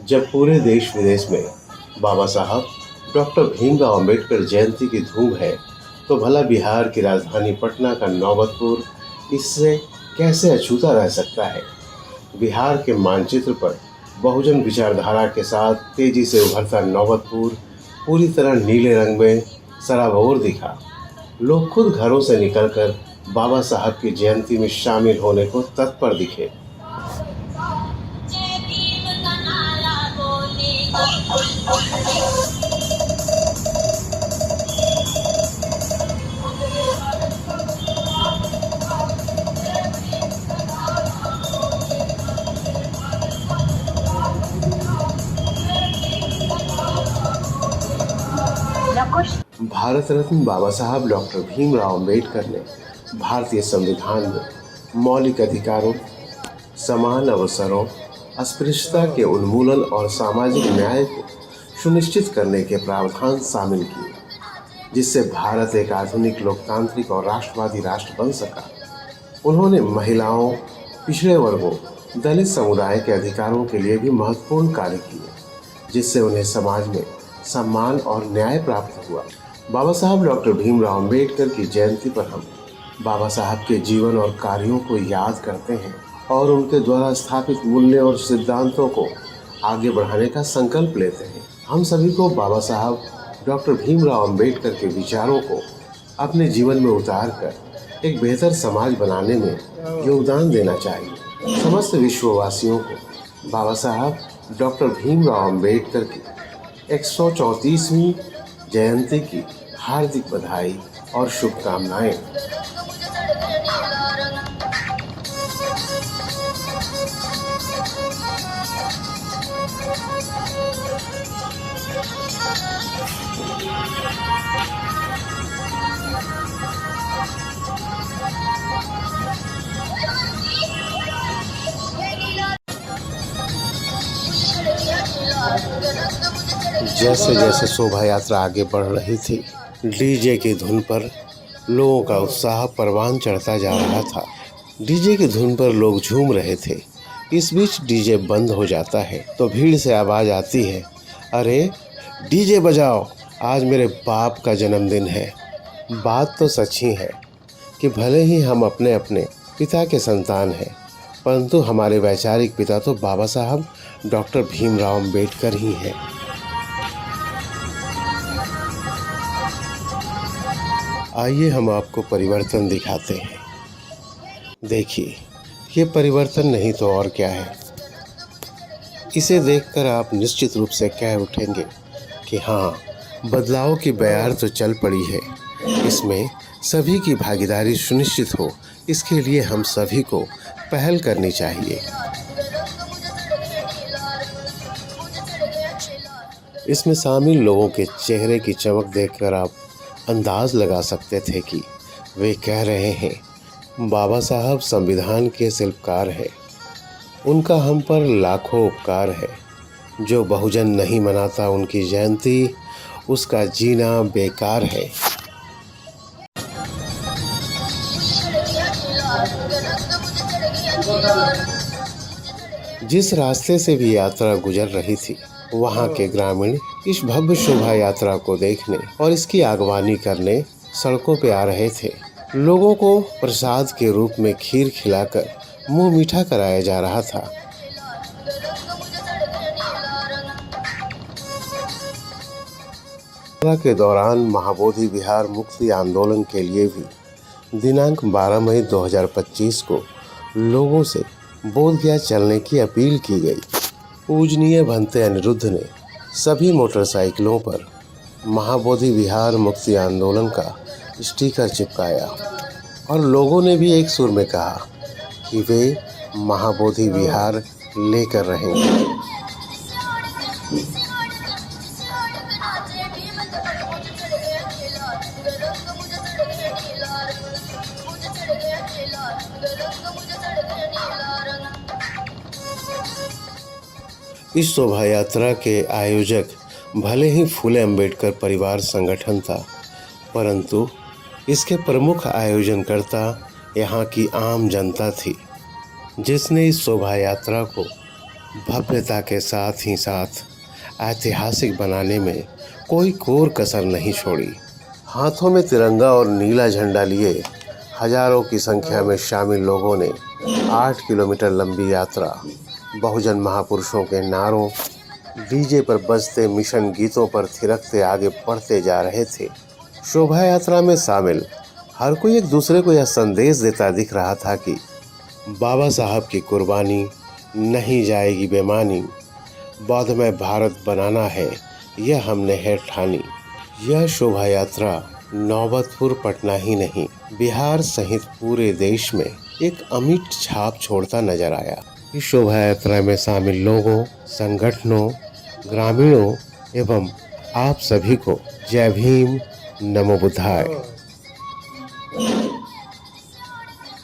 जब पूरे देश विदेश में बाबा साहब डॉक्टर भीमराव अंबेडकर जयंती की धूम है, तो भला बिहार की राजधानी पटना का नौबतपुर इससे कैसे अछूता रह सकता है। बिहार के मानचित्र पर बहुजन विचारधारा के साथ तेजी से उभरता नौबतपुर पूरी तरह नीले रंग में सराबोर दिखा। लोग खुद घरों से निकलकर बाबा साहब की जयंती में शामिल होने को तत्पर दिखे। भारत रत्न बाबा साहब डॉक्टर भीमराव अंबेडकर ने भारतीय संविधान में मौलिक अधिकारों, समान अवसरों, अस्पृश्यता के उन्मूलन और सामाजिक न्याय को सुनिश्चित करने के प्रावधान शामिल किए, जिससे भारत एक आधुनिक लोकतांत्रिक और राष्ट्रवादी राष्ट्र बन सका। उन्होंने महिलाओं, पिछड़े वर्गों, दलित समुदाय के अधिकारों के लिए भी महत्वपूर्ण कार्य किए, जिससे उन्हें समाज में सम्मान और न्याय प्राप्त हुआ। बाबा साहब डॉक्टर भीमराव अंबेडकर की जयंती पर हम बाबा साहब के जीवन और कार्यों को याद करते हैं और उनके द्वारा स्थापित मूल्य और सिद्धांतों को आगे बढ़ाने का संकल्प लेते हैं। हम सभी को बाबा साहब डॉक्टर भीमराव अंबेडकर के विचारों को अपने जीवन में उतार कर एक बेहतर समाज बनाने में योगदान देना चाहिए। समस्त विश्ववासियों को बाबा साहब डॉक्टर भीमराव अंबेडकर की 134वीं जयंती की हार्दिक बधाई और शुभकामनाएं। जैसे जैसे शोभा यात्रा आगे बढ़ रही थी, डीजे की धुन पर लोगों का उत्साह परवान चढ़ता जा रहा था। डीजे की धुन पर लोग झूम रहे थे। इस बीच डीजे बंद हो जाता है तो भीड़ से आवाज़ आती है, अरे डीजे बजाओ, आज मेरे बाप का जन्मदिन है। बात तो सच ही है कि भले ही हम अपने अपने पिता के संतान हैं, परंतु हमारे वैचारिक पिता तो बाबा साहब डॉक्टर भीमराव अंबेडकर ही हैं। आइए हम आपको परिवर्तन दिखाते हैं। देखिए, ये परिवर्तन नहीं तो और क्या है। इसे देखकर आप निश्चित रूप से कह उठेंगे कि हाँ, बदलाव की बयार तो चल पड़ी है। इसमें सभी की भागीदारी सुनिश्चित हो, इसके लिए हम सभी को पहल करनी चाहिए। इसमें शामिल लोगों के चेहरे की चमक देखकर आप अंदाज लगा सकते थे कि वे कह रहे हैं, बाबा साहब संविधान के शिल्पकार हैं, उनका हम पर लाखों उपकार है। जो बहुजन नहीं मनाता उनकी जयंती, उसका जीना बेकार है। जिस रास्ते से भी यात्रा गुजर रही थी, वहाँ के ग्रामीण इस भव्य शोभा यात्रा को देखने और इसकी आगवानी करने सड़कों पे आ रहे थे। लोगों को प्रसाद के रूप में खीर खिलाकर मुंह मीठा कराया जा रहा था। यात्रा के दौरान महाबोधि विहार मुक्ति आंदोलन के लिए भी दिनांक 12 मई 2025 को लोगों से बोधगया चलने की अपील की गई। पूजनीय भंते अनिरुद्ध ने सभी मोटरसाइकिलों पर महाबोधि विहार मुक्ति आंदोलन का स्टिकर चिपकाया और लोगों ने भी एक सुर में कहा कि वे महाबोधि विहार लेकर रहेंगे। इस शोभा यात्रा के आयोजक भले ही फूले अंबेडकर परिवार संगठन था, परंतु इसके प्रमुख आयोजनकर्ता यहाँ की आम जनता थी, जिसने इस शोभा यात्रा को भव्यता के साथ ही साथ ऐतिहासिक बनाने में कोई कोर कसर नहीं छोड़ी। हाथों में तिरंगा और नीला झंडा लिए हजारों की संख्या में शामिल लोगों ने 8 किलोमीटर लंबी यात्रा बहुजन महापुरुषों के नारों, डीजे पर बजते मिशन गीतों पर थिरकते आगे बढ़ते जा रहे थे। शोभा यात्रा में शामिल हर कोई एक दूसरे को यह संदेश देता दिख रहा था कि बाबा साहब की कुर्बानी नहीं जाएगी बेमानी, बौद्धमय भारत बनाना है यह हमने है ठानी। यह शोभा यात्रा नौबतपुर पटना ही नहीं, बिहार सहित पूरे देश में एक अमिट छाप छोड़ता नजर आया। इस शोभा यात्रा में शामिल लोगों, संगठनों, ग्रामीणों एवं आप सभी को जय भीम, नमो बुद्धाय।